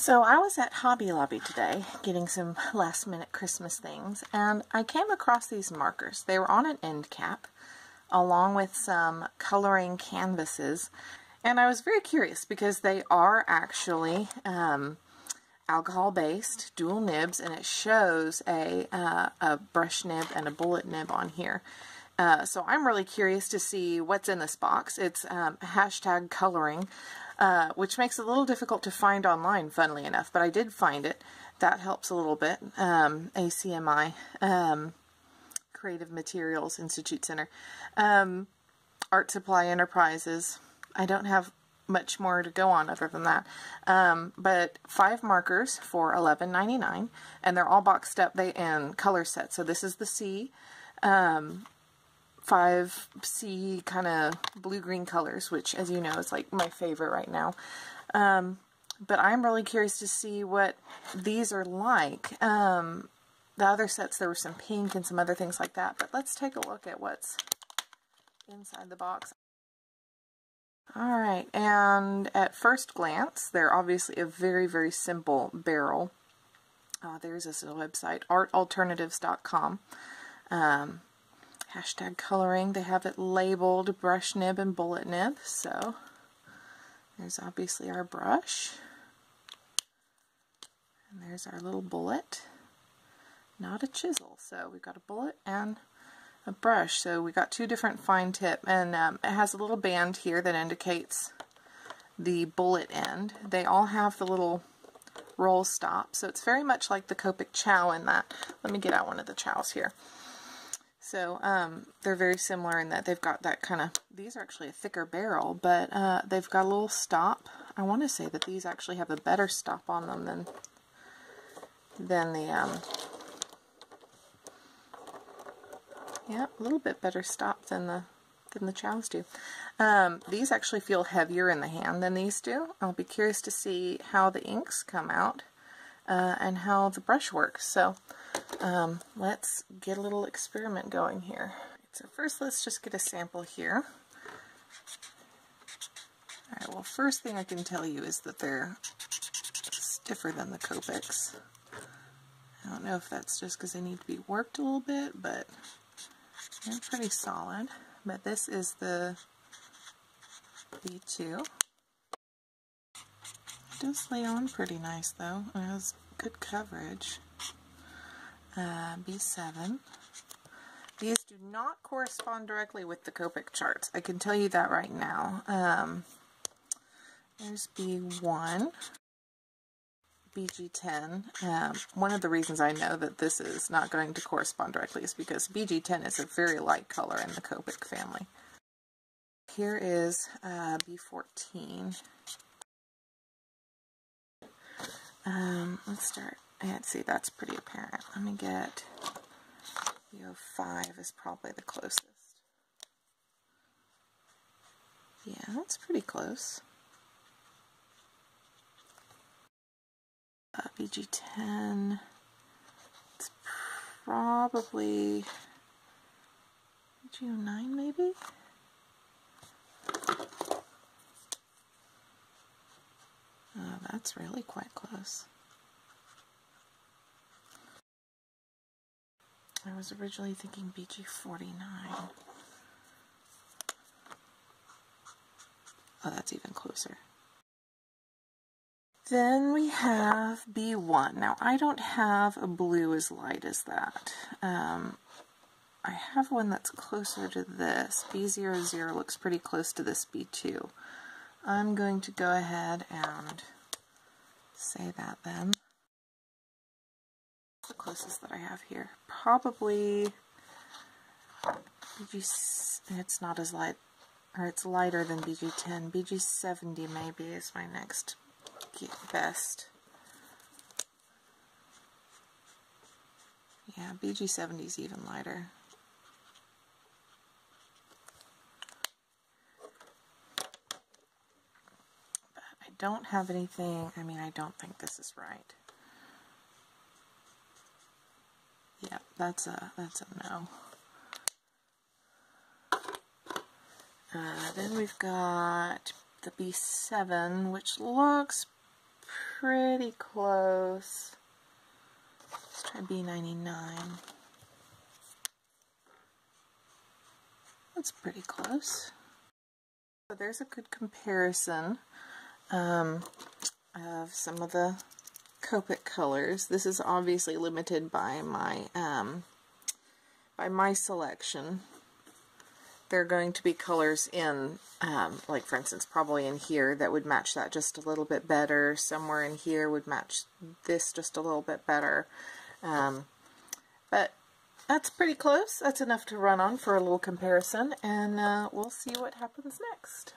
So I was at Hobby Lobby today getting some last minute Christmas things, and I came across these markers. They were on an end cap along with some coloring canvases, and I was very curious because they are actually alcohol based, dual nibs, and it shows a brush nib and a bullet nib on here. So I'm really curious to see what's in this box. It's hashtag coloring, which makes it a little difficult to find online, funnily enough, but I did find it. That helps a little bit. ACMI, Creative Materials Institute Center, Art Supply Enterprises. I don't have much more to go on other than that. But 5 markers for $11.99, and they're all boxed up in color sets. So this is the C, 5C kind of blue-green colors, which, as you know, is like my favorite right now. But I'm really curious to see what these are like. The other sets, there were some pink and some other things like that. But let's take a look at what's inside the box. Alright, and at first glance, they're obviously a very, very simple barrel. There's this website, artalternatives.com. Hashtag coloring. They have it labeled brush nib and bullet nib. So there's obviously our brush. And there's our little bullet. Not a chisel. So we've got a bullet and a brush. So we got 2 different fine tip. And it has a little band here that indicates the bullet end. They all have the little roll stop. So it's very much like the Copic chow in that. Let me get out one of the chows here. So they're very similar in that they've got that kind of, these are actually a thicker barrel, but they've got a little stop. I want to say that these actually have a better stop on them than the, yeah, a little bit better stop than the chows do. These actually feel heavier in the hand than these do. I'll be curious to see how the inks come out and how the brush works. So let's get a little experiment going here. So first, let's just get a sample here. Alright, well, first thing I can tell you is that they're stiffer than the Copics. I don't know if that's just because they need to be worked a little bit, but they're pretty solid. But this is the B2. It does lay on pretty nice, though. It has good coverage. B7. These do not correspond directly with the Copic charts. I can tell you that right now. There's B1. BG10. One of the reasons I know that this is not going to correspond directly is because BG10 is a very light color in the Copic family. Here is B14. Let's start. Let's see, that's pretty apparent. Let me get B05 is probably the closest. Yeah, that's pretty close. BG10, it's probably BG09 maybe? Oh, that's really quite close. I was originally thinking BG49. Oh, that's even closer. Then we have B1. Now, I don't have a blue as light as that. I have one that's closer to this. B00 looks pretty close to this B2. I'm going to go ahead and say that then. The closest that I have here. Probably BG, it's not as light, or it's lighter than BG10. BG70 maybe is my next best. Yeah, BG70 is even lighter. But I don't have anything, I mean, I don't think this is right. Yeah, that's a no. Then we've got the B7, which looks pretty close. Let's try B99. That's pretty close. So there's a good comparison of some of the Copic colors. This is obviously limited by my selection. There are going to be colors in, like for instance, probably in here that would match that just a little bit better. Somewhere in here would match this just a little bit better. But that's pretty close. That's enough to run on for a little comparison, and we'll see what happens next.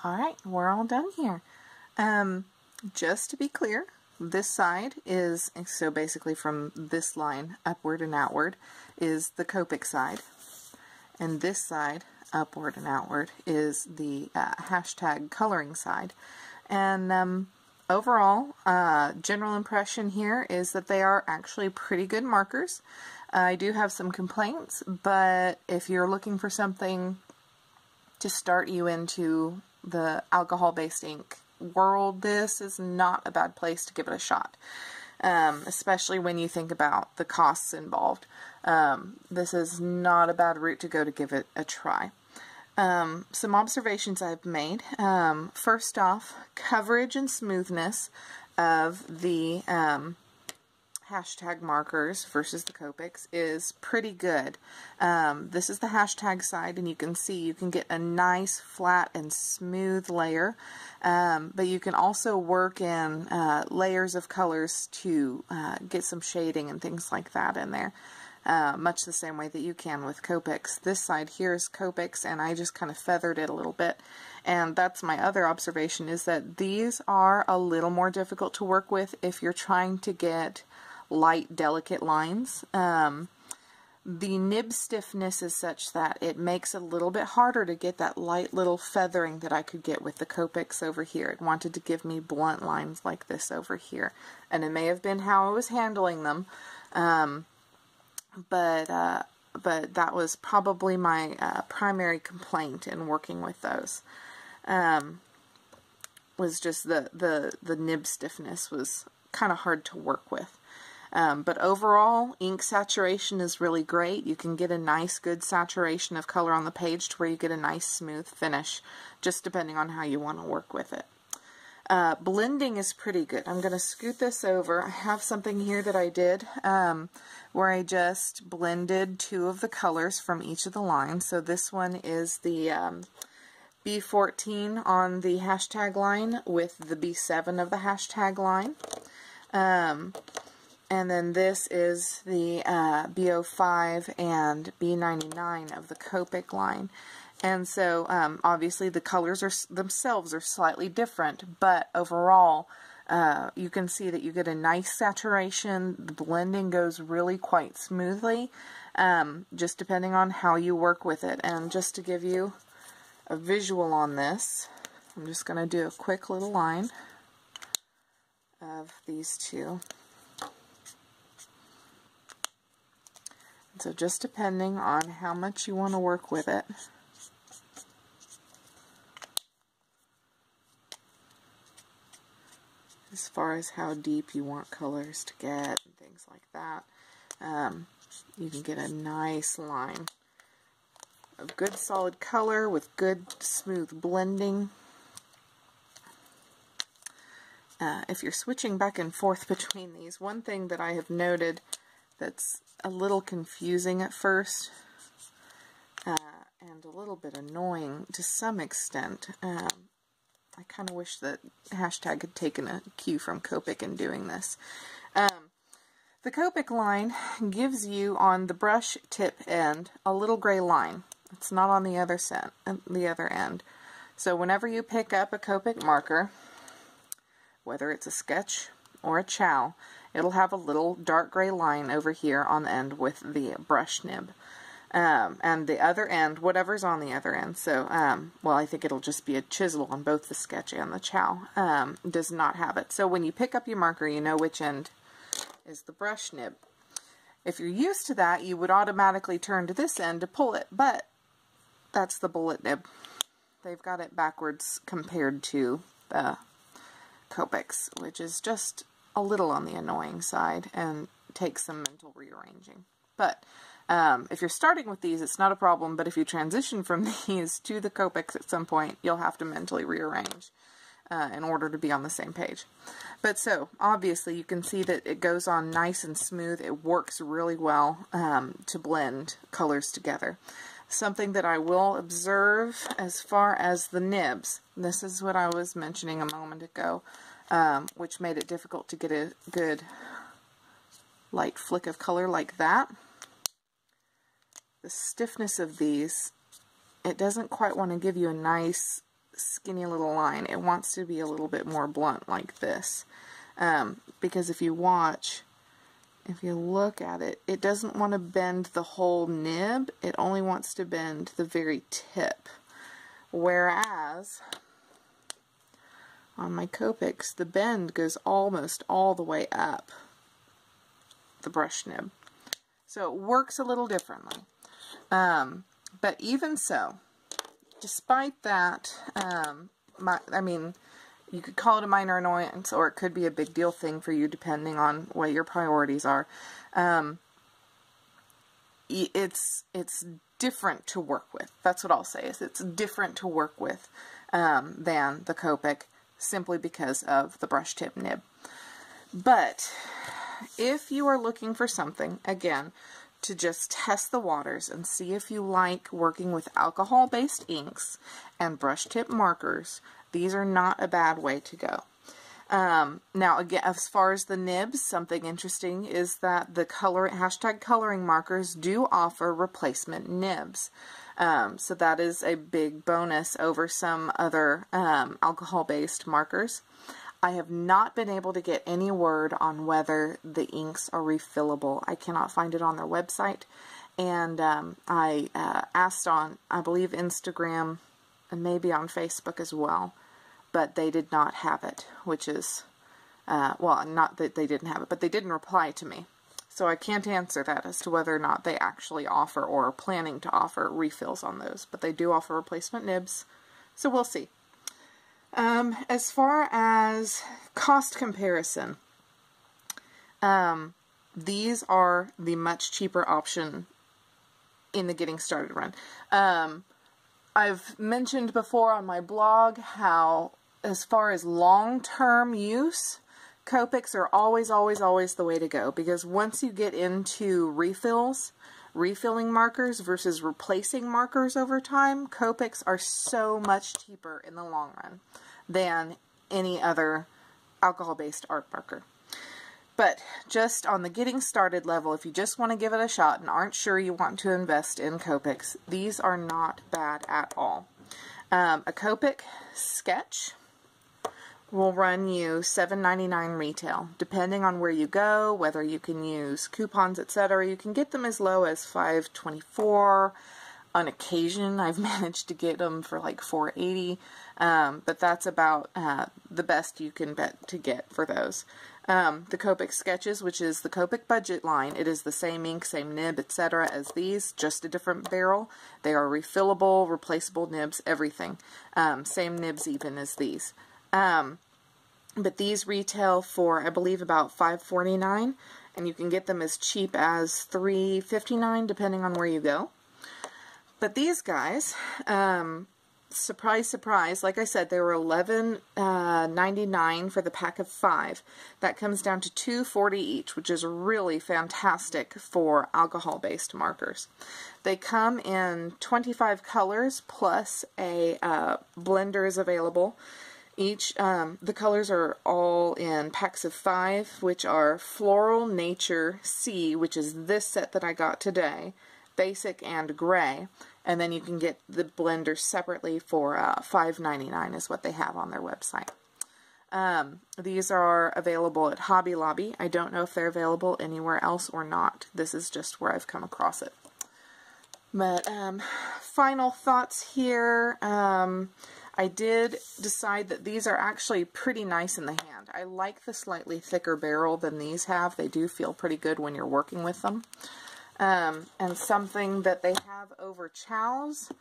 Alright, we're all done here. Just to be clear, this side is, so basically from this line upward and outward is the Copic side, and this side upward and outward is the hashtag coloring side. And overall, general impression here is that they are actually pretty good markers. I do have some complaints, but if you're looking for something to start you into the alcohol-based ink world, this is not a bad place to give it a shot, especially when you think about the costs involved. This is not a bad route to go to give it a try. Some observations I've made. First off, coverage and smoothness of the hashtag markers versus the Copics is pretty good. This is the hashtag side, and you can see you can get a nice flat and smooth layer, but you can also work in layers of colors to get some shading and things like that in there, much the same way that you can with Copics. This side here is Copics, and I just kind of feathered it a little bit, and that's my other observation, is that these are a little more difficult to work with if you're trying to get light, delicate lines. The nib stiffness is such that it makes it a little bit harder to get that light little feathering that I could get with the Copics over here. It wanted to give me blunt lines like this over here. And it may have been how I was handling them, but that was probably my primary complaint in working with those. Was just the nib stiffness was kind of hard to work with. But overall, ink saturation is really great. You can get a nice, good saturation of color on the page to where you get a nice, smooth finish, just depending on how you want to work with it. Blending is pretty good. I'm going to scoot this over. I have something here that I did where I just blended 2 of the colors from each of the lines. So this one is the B14 on the hashtag line with the B7 of the hashtag line. And then this is the B05 and B99 of the Copic line. And so obviously the colors themselves are slightly different, but overall you can see that you get a nice saturation. The blending goes really quite smoothly, just depending on how you work with it. And just to give you a visual on this, I'm just going to do a quick little line of these 2. So just depending on how much you want to work with it. As far as how deep you want colors to get and things like that, you can get a nice line of good solid color with good smooth blending. If you're switching back and forth between these, one thing that I have noted that's a little confusing at first and a little bit annoying to some extent. I kind of wish that hashtag had taken a cue from Copic in doing this. The Copic line gives you on the brush tip end a little gray line. It's not on the other end. So whenever you pick up a Copic marker, whether it's a sketch or a chow, it'll have a little dark gray line over here on the end with the brush nib. And the other end, whatever's on the other end, so, well, I think it'll just be a chisel on both the sketch and the chow, does not have it. So when you pick up your marker, you know which end is the brush nib. If you're used to that, you would automatically turn to this end to pull it, but that's the bullet nib. They've got it backwards compared to the Copics, which is just a little on the annoying side and takes some mental rearranging. But if you're starting with these, it's not a problem, but if you transition from these to the Copics at some point, you'll have to mentally rearrange in order to be on the same page. But so, obviously, you can see that it goes on nice and smooth. It works really well to blend colors together. Something that I will observe as far as the nibs, this is what I was mentioning a moment ago, which made it difficult to get a good light flick of color like that. The stiffness of these, it doesn't quite want to give you a nice skinny little line. It wants to be a little bit more blunt like this. Because if you watch, if you look at it, it doesn't want to bend the whole nib. It only wants to bend the very tip. Whereas on my Copics, the bend goes almost all the way up the brush nib. So it works a little differently. But even so, despite that, I mean, you could call it a minor annoyance, or it could be a big deal thing for you, depending on what your priorities are. It's different to work with. That's what I'll say, is it's different to work with than the Copic, simply because of the brush tip nib. But if you are looking for something, again, to just test the waters and see if you like working with alcohol-based inks and brush tip markers, these are not a bad way to go. Now, again, as far as the nibs, something interesting is that the hashtag coloring markers do offer replacement nibs. So that is a big bonus over some other alcohol-based markers. I have not been able to get any word on whether the inks are refillable. I cannot find it on their website, And I asked on, I believe, Instagram and maybe on Facebook as well, but they did not have it, which is, well, not that they didn't have it, but they didn't reply to me. So I can't answer that as to whether or not they actually offer or are planning to offer refills on those. But they do offer replacement nibs, so we'll see. As far as cost comparison, these are the much cheaper option in the Getting Started run. I've mentioned before on my blog how, as far as long-term use, Copics are always the way to go, because once you get into refilling markers versus replacing markers over time, Copics are so much cheaper in the long run than any other alcohol-based art marker. But just on the getting started level, if you just want to give it a shot and aren't sure you want to invest in Copics, these are not bad at all. A Copic sketch will run you $7.99 retail. Depending on where you go, whether you can use coupons, etc., you can get them as low as $5.24. On occasion, I've managed to get them for like $4.80, but that's about the best you can bet to get for those. The Copic sketches, which is the Copic budget line, it is the same ink, same nib, etc. as these, just a different barrel. They are refillable, replaceable nibs, everything. Same nibs even as these. But these retail for, I believe, about $5.49, and you can get them as cheap as $3.59 depending on where you go. But these guys, surprise, surprise, like I said, they were $11.99 for the pack of 5. That comes down to $2.40 each, which is really fantastic for alcohol-based markers. They come in 25 colors, plus a blender is available. Each, the colors are all in packs of 5, which are Floral, Nature, Sea, which is this set that I got today, Basic, and Gray. And then you can get the blender separately for $5.99 is what they have on their website. These are available at Hobby Lobby. I don't know if they're available anywhere else or not. This is just where I've come across it. But final thoughts here. I did decide that these are actually pretty nice in the hand. I like the slightly thicker barrel than these have. They do feel pretty good when you're working with them. And something that they have over Chow's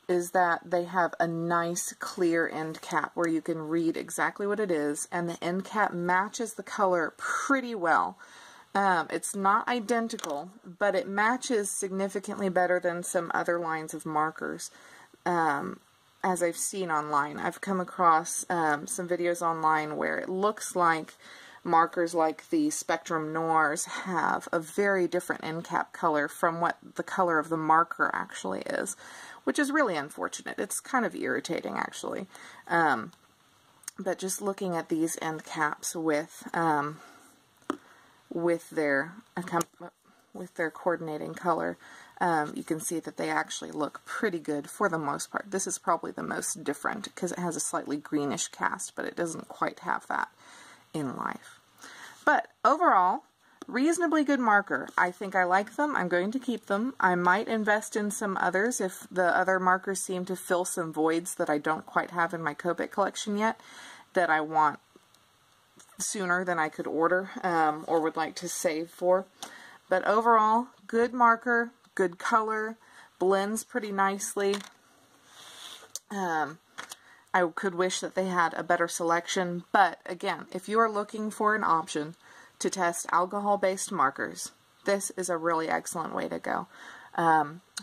is that they have a nice clear end cap where you can read exactly what it is, and the end cap matches the color pretty well. It's not identical, but it matches significantly better than some other lines of markers, as I've seen online. I've come across some videos online where it looks like markers like the Spectrum Noirs have a very different end cap color from what the color of the marker actually is, which is really unfortunate. It's kind of irritating, actually. But just looking at these end caps with their coordinating color, you can see that they actually look pretty good for the most part. This is probably the most different because it has a slightly greenish cast, but it doesn't quite have that in life. But overall, reasonably good marker. I think I like them. I'm going to keep them. I might invest in some others if the other markers seem to fill some voids that I don't quite have in my Copic collection yet, that I want sooner than I could order or would like to save for. But overall, good marker, good color, blends pretty nicely. I could wish that they had a better selection, but again, if you are looking for an option to test alcohol-based markers, this is a really excellent way to go.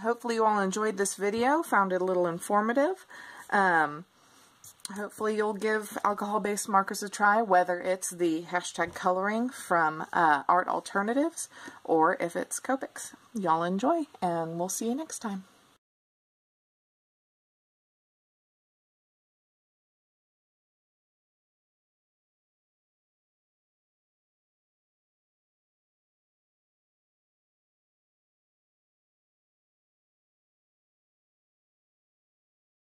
Hopefully you all enjoyed this video, found it a little informative. Hopefully you'll give alcohol-based markers a try, whether it's the #coloring from Art Alternatives or if it's Copics. Y'all enjoy, and we'll see you next time.